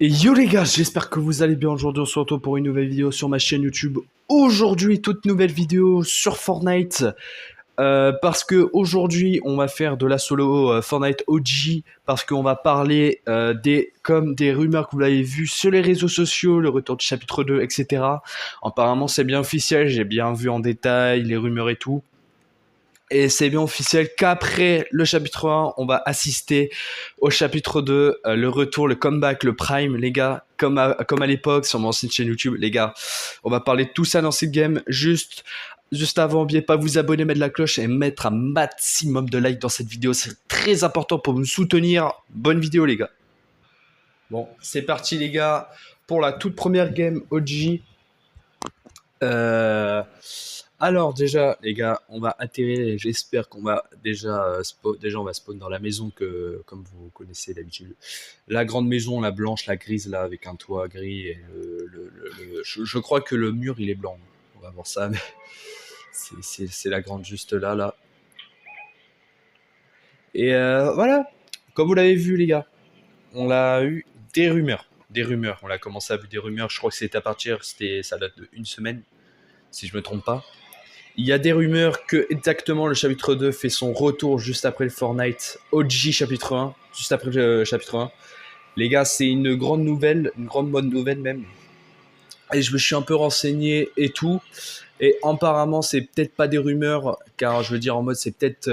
Et yo les gars, j'espère que vous allez bien. Aujourd'hui on se retrouve pour une nouvelle vidéo sur ma chaîne YouTube. Aujourd'hui, toute nouvelle vidéo sur Fortnite. Parce que aujourd'hui on va faire de la solo Fortnite OG. Parce qu'on va parler comme des rumeurs que vous l'avez vu sur les réseaux sociaux, le retour du chapitre 2, etc. Apparemment c'est bien officiel, j'ai bien vu en détail les rumeurs et tout. Et c'est bien officiel qu'après le chapitre 1, on va assister au chapitre 2, le retour, le comeback, le prime, les gars, comme à l'époque sur mon ancienne chaîne YouTube, les gars. On va parler de tout ça dans cette game. Juste avant, n'oubliez pas de vous abonner, mettre la cloche et mettre un maximum de likes dans cette vidéo. C'est très important pour me soutenir. Bonne vidéo, les gars. Bon, c'est parti, les gars, pour la toute première game OG. Euh, alors déjà les gars, on va atterrir et j'espère qu'on va déjà on va spawn dans la maison que comme vous connaissez d'habitude. La grande maison, la blanche, la grise là avec un toit gris et je crois que le mur il est blanc. On va voir ça mais c'est la grande juste là. Et voilà, comme vous l'avez vu les gars, on a eu des rumeurs, on a commencé à vu des rumeurs, je crois que ça date de une semaine si je me trompe pas. Il y a des rumeurs que exactement le chapitre 2 fait son retour juste après le Fortnite OG chapitre 1, juste après le chapitre 1. Les gars, c'est une grande nouvelle, une grande bonne nouvelle même. Et je me suis un peu renseigné et tout. Et apparemment, c'est peut-être pas des rumeurs, car je veux dire en mode, c'est peut-être,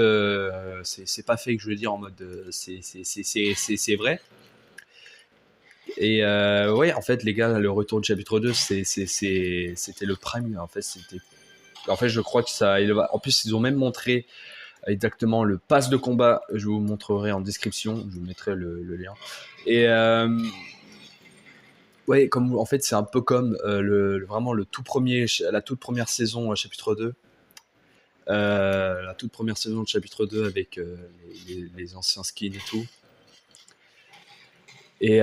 c'est pas fake, je veux dire en mode, c'est vrai. Et ouais, en fait, les gars, le retour du chapitre 2, c'était le prime. En fait, je crois que ça. En plus, ils ont même montré exactement le pass de combat. Je vous montrerai en description. Je vous mettrai le lien. Et ouais, comme en fait, c'est un peu comme vraiment la toute première saison chapitre 2. La toute première saison de chapitre 2 avec les anciens skins et tout. Et,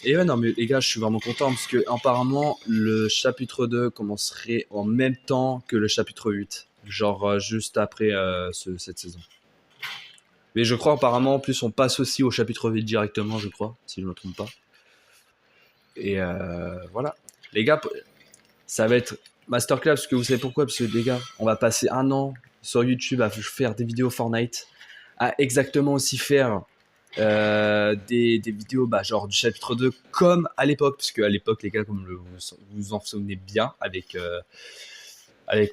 et ouais, non, mais les gars, je suis vraiment content parce que apparemment le chapitre 2 commencerait en même temps que le chapitre 8. Genre juste après cette saison. Mais je crois apparemment, en plus, on passe aussi au chapitre 8 directement, je crois, si je ne me trompe pas. Et voilà. Les gars, ça va être masterclass, parce que vous savez pourquoi? Parce que les gars, on va passer un an sur YouTube à faire des vidéos Fortnite, à exactement aussi faire des vidéos genre du chapitre 2 comme à l'époque, parce qu'à l'époque, les gars, comme vous vous en souvenez bien, avec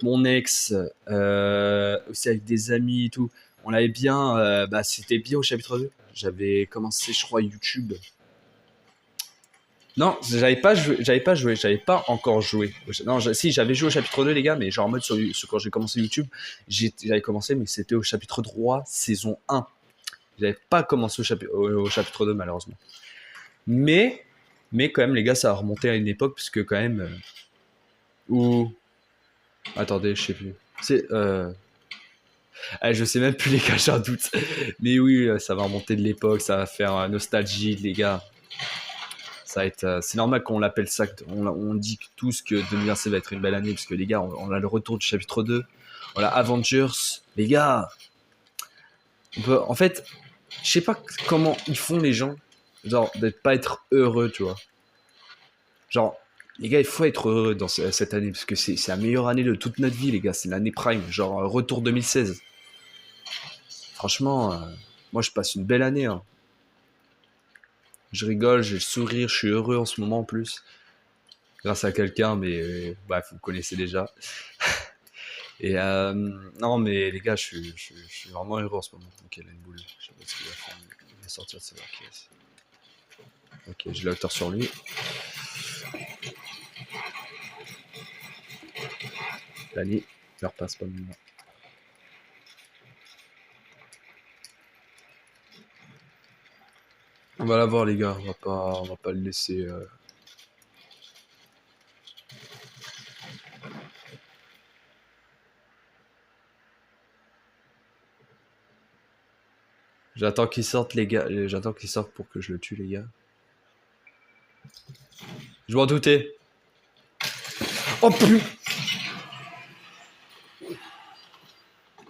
mon ex, aussi avec des amis et tout, on avait bien, c'était bien au chapitre 2. J'avais commencé, je crois, YouTube. Non, j'avais pas encore joué. Non, si, j'avais joué au chapitre 2, les gars, mais genre en mode quand j'ai commencé YouTube, j'avais commencé, mais c'était au chapitre 3, saison 1. J'avais pas commencé au chapitre 2, malheureusement. Mais, mais quand même, les gars, ça a remonté à une époque, puisque quand même, où... Attendez, je sais plus. Je sais même plus, les gars, j'ai un doute. Mais oui, ça va remonter de l'époque, ça va faire nostalgie, les gars. Ça va être, c'est normal qu'on l'appelle ça. On dit tous que 2027 va être une belle année, parce que les gars, on a le retour du chapitre 2. On a Avengers. Les gars, en fait, je sais pas comment ils font les gens, genre, d'être pas être heureux, tu vois. Genre, les gars, il faut être heureux dans cette année, parce que c'est la meilleure année de toute notre vie, les gars. C'est l'année prime, genre, retour 2016. Franchement, moi, je passe une belle année, hein. Je rigole, j'ai le sourire, je suis heureux en ce moment en plus. Grâce à quelqu'un, mais bref, vous connaissez déjà. Et non, mais les gars, je suis vraiment heureux en ce moment. Ok, là, une boule. Je sais pas ce qu'il va faire. Il va sortir de ses caisse. Ok, j'ai la hauteur sur lui. Dani, ne repasse pas maintenant. On va la voir, les gars. On va pas le laisser. J'attends qu'il sorte, les gars. J'attends qu'il sorte pour que je le tue, les gars. Je m'en doutais. Oh putain.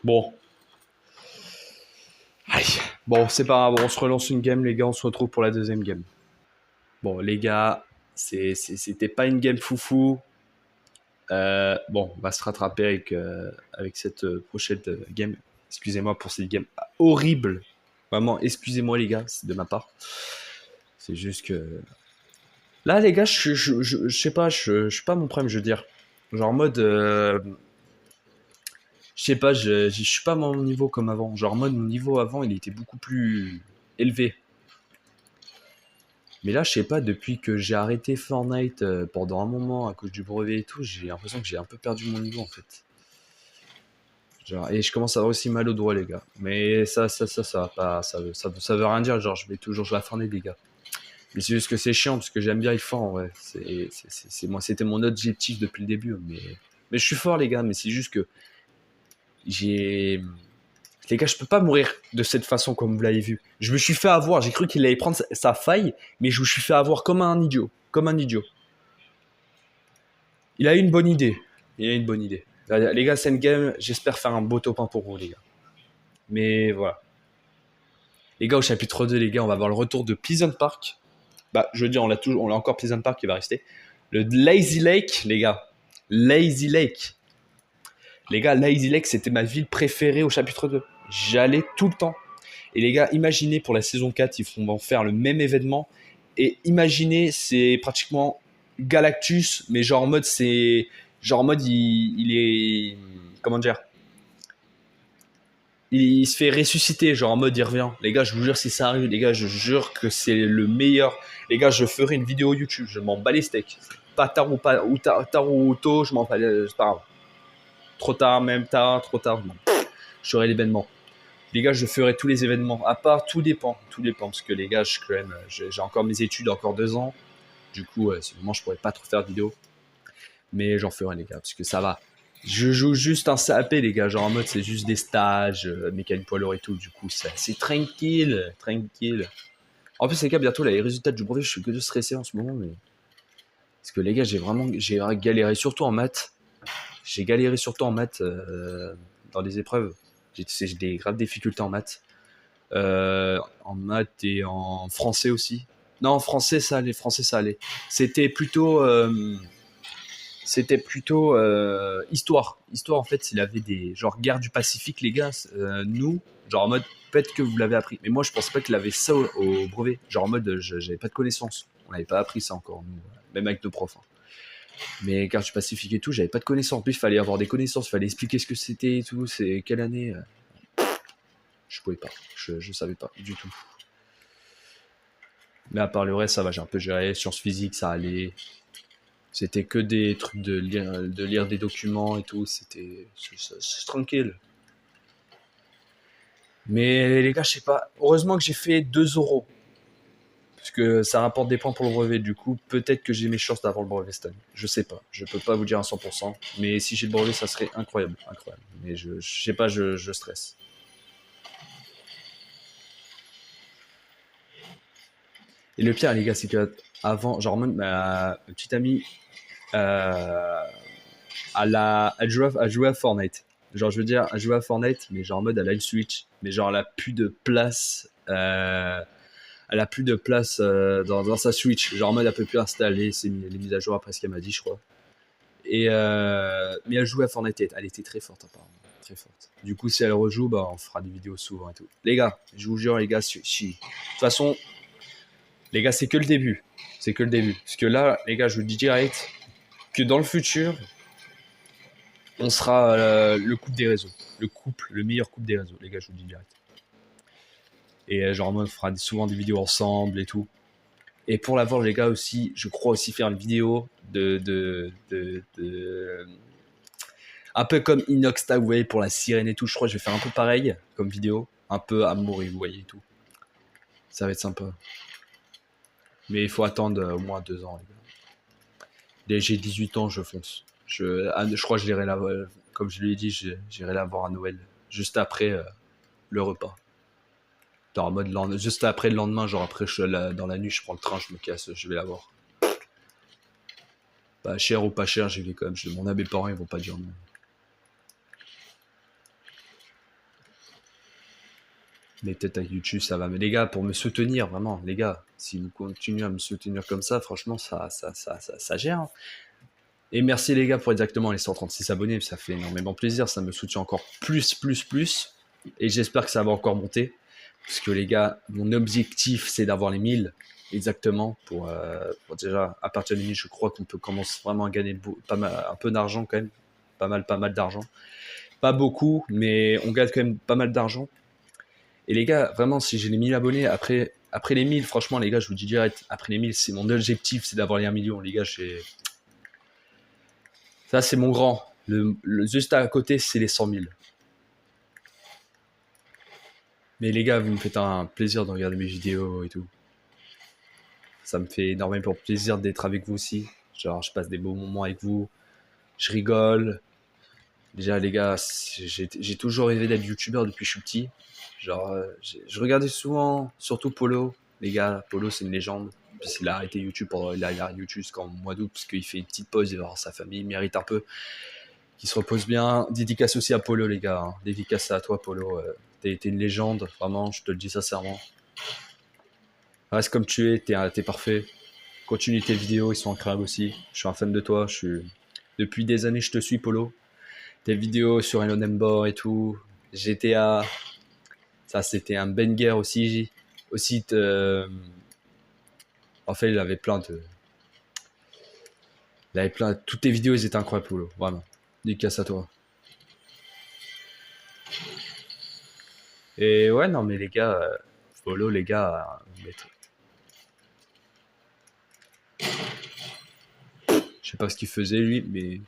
Bon. Aïe. Bon, c'est pas grave. On se relance une game, les gars. On se retrouve pour la deuxième game. Bon, les gars, c'était pas une game foufou. Bon, on va se rattraper avec cette prochaine game. Excusez-moi pour cette game horrible. Vraiment, excusez-moi les gars, c'est de ma part. C'est juste que... Là, les gars, je sais pas, je suis pas mon problème, je veux dire. Genre en mode... je sais pas, je suis pas à mon niveau comme avant. Genre en mode, mon niveau avant, il était beaucoup plus élevé. Mais là, je sais pas, depuis que j'ai arrêté Fortnite pendant un moment à cause du brevet et tout, j'ai l'impression que j'ai un peu perdu mon niveau en fait. Genre, et je commence à avoir aussi mal au doigt, les gars. Mais ça va pas, ça veut rien dire. Genre, je vais toujours jouer à Fortnite, les gars. Mais c'est juste que c'est chiant parce que j'aime bien être fort en vrai. Moi, c'était mon objectif depuis le début. Mais je suis fort, les gars. Mais c'est juste que j'ai. Les gars, je peux pas mourir de cette façon comme vous l'avez vu. Je me suis fait avoir. J'ai cru qu'il allait prendre sa faille, mais je me suis fait avoir comme un idiot. Comme un idiot. Il a eu une bonne idée. Il a eu une bonne idée. Les gars, c'est une game. J'espère faire un beau top 1 pour vous, les gars. Mais voilà. Les gars, au chapitre 2, les gars, on va voir le retour de Pleasant Park. Bah, je veux dire, on a encore Pleasant Park qui va rester. Le Lazy Lake, les gars. Lazy Lake. Les gars, Lazy Lake, c'était ma ville préférée au chapitre 2. J'allais tout le temps. Et les gars, imaginez pour la saison 4, ils vont faire le même événement. Et imaginez, c'est pratiquement Galactus, mais genre en mode, c'est. Genre en mode, il est. Comment dire, il se fait ressusciter, genre en mode il revient. Les gars, je vous jure, si ça arrive, les gars, je jure que c'est le meilleur. Les gars, je ferai une vidéo YouTube, je m'en bats les steaks. Pas tard ou pas, ou tard ou tôt, je m'en bats, c'est pas grave. Trop tard, même tard, trop tard, je ferai l'événement. Les gars, je ferai tous les événements. À part, tout dépend, parce que les gars, j'ai encore mes études, encore 2 ans. Du coup, moment, je pourrais pas trop faire de vidéos. Mais j'en ferai, les gars, parce que ça va. Je joue juste un CAP, les gars, genre en mode c'est juste des stages, mécanique poids lourd et tout, du coup c'est tranquille, tranquille. En plus les gars, bientôt là, les résultats du brevet, je suis que de stressé en ce moment, mais... Parce que les gars, j'ai galéré surtout en maths. J'ai galéré surtout en maths dans les épreuves. J'ai des graves difficultés en maths et en français aussi. Non, en français ça allait. C'était plutôt... histoire. Histoire, en fait, s'il avait des. Genre, guerre du Pacifique, les gars, nous, genre en mode, peut-être que vous l'avez appris. Mais moi, je pensais pas qu'il avait ça au brevet. Genre en mode, j'avais pas de connaissances. On n'avait pas appris ça encore, nous, même avec nos profs. Hein. Mais guerre du Pacifique et tout, j'avais pas de connaissances. En plus, il fallait avoir des connaissances, il fallait expliquer ce que c'était et tout. C'est quelle année Je pouvais pas. Je savais pas du tout. Mais à part le reste, ça va, j'ai un peu géré. Sciences physiques, ça allait. C'était que des trucs de lire des documents et tout. C'est tranquille. Mais les gars, je sais pas. Heureusement que j'ai fait 2 euros. Parce que ça rapporte des points pour le brevet. Du coup, peut-être que j'ai mes chances d'avoir le brevet cette année. Je sais pas. Je peux pas vous dire à 100%. Mais si j'ai le brevet, ça serait incroyable. Incroyable. Mais je sais pas, je stresse. Et le pire, les gars, c'est que avant, genre, même ma petite amie, euh, elle jouait à Fortnite. Genre, je veux dire, elle jouait à Fortnite, mais genre en mode, elle a une Switch, mais genre, elle a plus de place. Elle a plus de place dans sa Switch. Genre en mode, elle peut plus installer les mises à jour après ce qu'elle m'a dit, je crois. Mais elle jouait à Fortnite, elle était très forte, apparemment. Très forte. Du coup, si elle rejoue, bah, on fera des vidéos souvent et tout. Les gars, je vous jure, les gars, de toute façon, les gars, c'est que le début. C'est que le début. Parce que là, les gars, je vous dis direct que dans le futur, on sera le couple des réseaux. Le meilleur couple des réseaux, les gars, je vous le dis direct. Et genre, on fera souvent des vidéos ensemble et tout. Et pour l'avoir, les gars, aussi, je crois aussi faire une vidéo un peu comme Inoxta, vous voyez, pour la sirène et tout. Je crois que je vais faire un peu pareil comme vidéo. Un peu amour, vous voyez, et tout. Ça va être sympa. Mais il faut attendre au moins 2 ans, les gars. Dès que j'ai 18 ans, je fonce. Je crois que j'irai là, comme je lui ai dit, j'irai la voir à Noël. Juste après le repas. Genre en mode juste après le lendemain, genre après dans la nuit, je prends le train, je me casse, je vais la voir. Bah, cher ou pas cher, j'y vais quand même. Je demande à mes parents, ils vont pas dire non. Mais peut-être avec YouTube, ça va. Mais les gars, pour me soutenir, vraiment, les gars, si vous continuez à me soutenir comme ça, franchement, ça gère, hein. Et merci les gars pour exactement les 136 abonnés, ça fait énormément plaisir, ça me soutient encore plus. Et j'espère que ça va encore monter. Parce que les gars, mon objectif, c'est d'avoir les 1000 exactement. Pour déjà, à partir des 1000, je crois qu'on peut commencer vraiment à gagner pas mal, un peu d'argent quand même. Pas mal d'argent. Pas beaucoup, mais on gagne quand même pas mal d'argent. Et les gars, vraiment, si j'ai les 1000 abonnés, après les 1000, franchement, les gars, je vous dis direct, après les 1000, c'est mon objectif, c'est d'avoir les 1 million. Les gars, ça, c'est mon grand. Juste à côté, c'est les 100 000. Mais les gars, vous me faites un plaisir de regarder mes vidéos et tout. Ça me fait énormément plaisir d'être avec vous aussi. Genre, je passe des beaux moments avec vous. Je rigole. Déjà, les gars, j'ai toujours rêvé d'être youtubeur depuis que je suis petit. Genre, je regardais souvent, surtout Polo. Les gars, Polo, c'est une légende. Puis il a arrêté YouTube il a arrêté YouTube jusqu'en mois d'août parce qu'il fait une petite pause, il va voir sa famille, il mérite un peu. Qu'il se repose bien. Dédicace aussi à Polo, les gars, hein. Dédicace à toi, Polo. T'es une légende, vraiment, je te le dis sincèrement. Reste comme tu es, t'es parfait. Continue tes vidéos, ils sont incroyables aussi. Je suis un fan de toi. Depuis des années, je te suis, Polo. Tes vidéos sur Elon Embor et tout. GTA. Ça, c'était un banger aussi. Aussi, en fait, il avait plein de. Il avait plein. Toutes tes vidéos, elles étaient incroyables, Polo. Vraiment. Dédicace à toi. Et ouais, non, mais les gars, Polo, les gars, je sais pas ce qu'il faisait lui, mais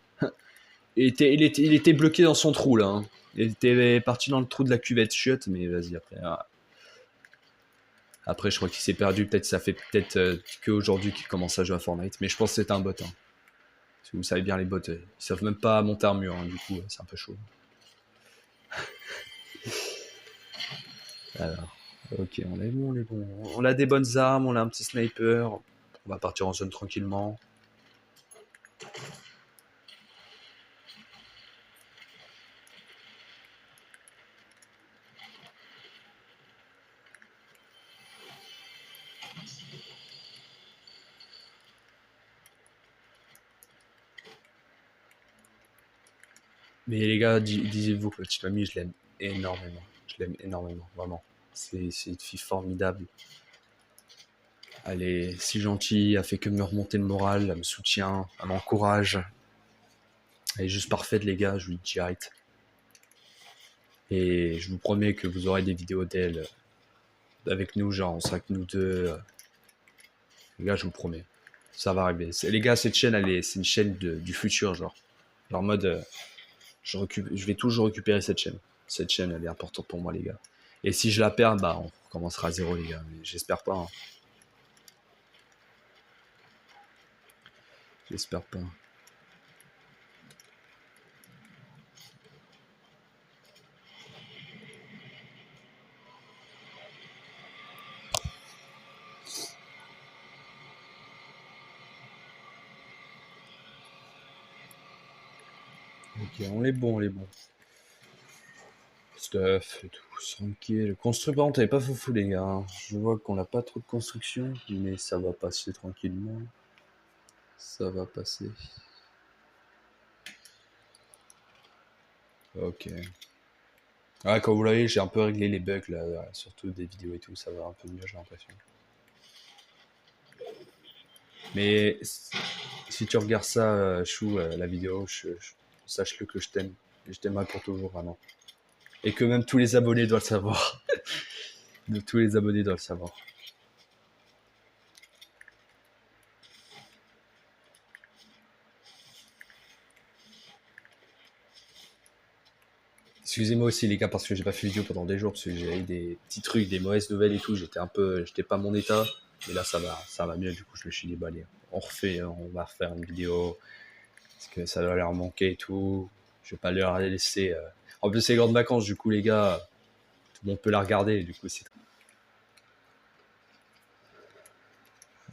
il était bloqué dans son trou là, hein. Il était parti dans le trou de la cuvette chiotte, mais vas-y après. Après, je crois qu'il s'est perdu. Peut-être ça fait peut-être qu'aujourd'hui qu'il commence à jouer à Fortnite, mais je pense que c'est un bot, hein. Parce que vous savez bien les bots, ils savent même pas monter un mur, hein, du coup, c'est un peu chaud. Alors, ok, on est bon, on est bon. On a des bonnes armes, on a un petit sniper. On va partir en zone tranquillement. Mais les gars, disiez-vous que petite mamie, je l'aime énormément. Je l'aime énormément, vraiment. C'est une fille formidable. Elle est si gentille, elle fait que me remonter le moral, elle me soutient, elle m'encourage. Elle est juste parfaite, les gars, je vous le dis direct. Et je vous promets que vous aurez des vidéos d'elle avec nous, genre on sera que nous deux. Les gars, je vous promets. Ça va arriver. Les gars, cette chaîne, c'est une chaîne du futur, genre. Genre en mode, je vais toujours récupérer cette chaîne. Cette chaîne, elle est importante pour moi, les gars. Et si je la perds, bah, on recommencera à zéro, les gars. Mais j'espère pas, hein. J'espère pas. Ok, on est bon, on est bon. Stuff et tout, tranquille. Construisant, t'avais pas foufou, les gars, hein. Je vois qu'on n'a pas trop de construction, mais ça va passer tranquillement. Ça va passer. Ok. Ah, comme vous l'avez, j'ai un peu réglé les bugs là, surtout des vidéos et tout, ça va un peu mieux, j'ai l'impression. Mais si tu regardes ça, Chou, la vidéo, sache-le que je t'aime. Et je t'aimerai pour toujours, vraiment. Et que même tous les abonnés doivent le savoir. Tous les abonnés doivent le savoir. Excusez-moi aussi les gars parce que j'ai pas fait vidéo pendant des jours parce que j'ai eu des petits trucs, des mauvaises nouvelles et tout. J'étais pas à mon état, mais là ça va mieux. Du coup je me suis dit bah allez, on va refaire une vidéo parce que ça va leur manquer et tout. Je vais pas leur laisser. En plus c'est les grandes vacances du coup les gars, tout le monde peut la regarder. Du coup c'est.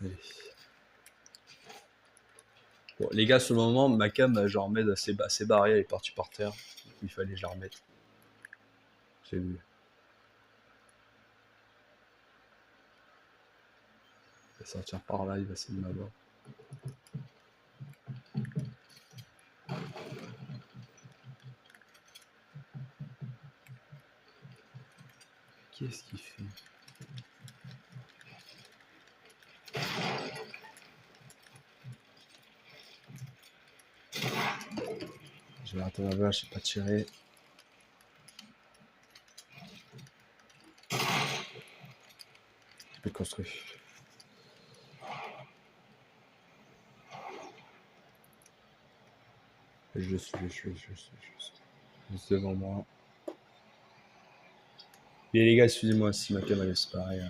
Allez. Bon, les gars, sur le moment, ma cam, genre, en mode assez barrée, elle est partie par terre. Du coup, il fallait que je la remette. J'ai vu. va sortir par là, il va essayer de m'avoir. Qu'est-ce qu'il fait? Je vais rater ma vache, j'ai pas tiré. Je peux construire. Je suis juste devant moi. Et les gars, excusez-moi si ma caméra disparaît.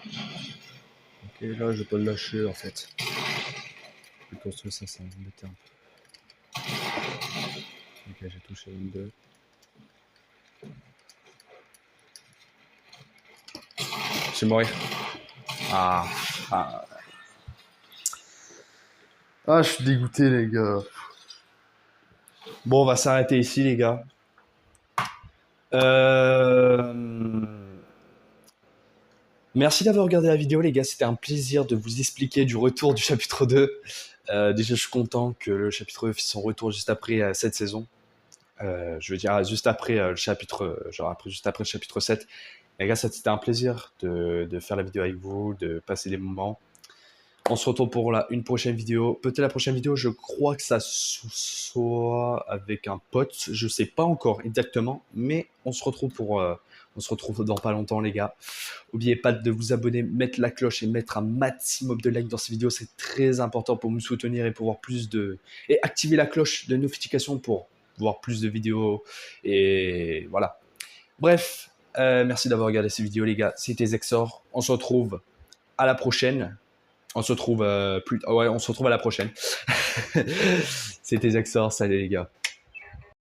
Ok, là je peux le lâcher en fait. Je peux construire ça, ça va m'embêter un peu. Ok, j'ai touché une 2. Je vais mourir. Ah, je suis dégoûté les gars. Bon, on va s'arrêter ici les gars. Merci d'avoir regardé la vidéo les gars, c'était un plaisir de vous expliquer du retour du chapitre 2. Déjà je suis content que le chapitre 2 fasse son retour juste après cette saison. Je veux dire juste après le chapitre, juste après le chapitre 7. Les gars, c'était un plaisir de faire la vidéo avec vous, de passer des moments. On se retrouve pour une prochaine vidéo. Peut-être la prochaine vidéo, je crois que ça soit avec un pote. Je sais pas encore exactement, mais on se retrouve on se retrouve dans pas longtemps, les gars. N'oubliez pas de vous abonner, mettre la cloche et mettre un maximum de likes dans ces vidéos. C'est très important pour me soutenir et pour voir plus de... Et activer la cloche de notification pour voir plus de vidéos. Et voilà. Bref, merci d'avoir regardé ces vidéos, les gars. C'était Zexor. On se retrouve à la prochaine. On se retrouve on se retrouve à la prochaine. C'était Zexor. Salut, les gars.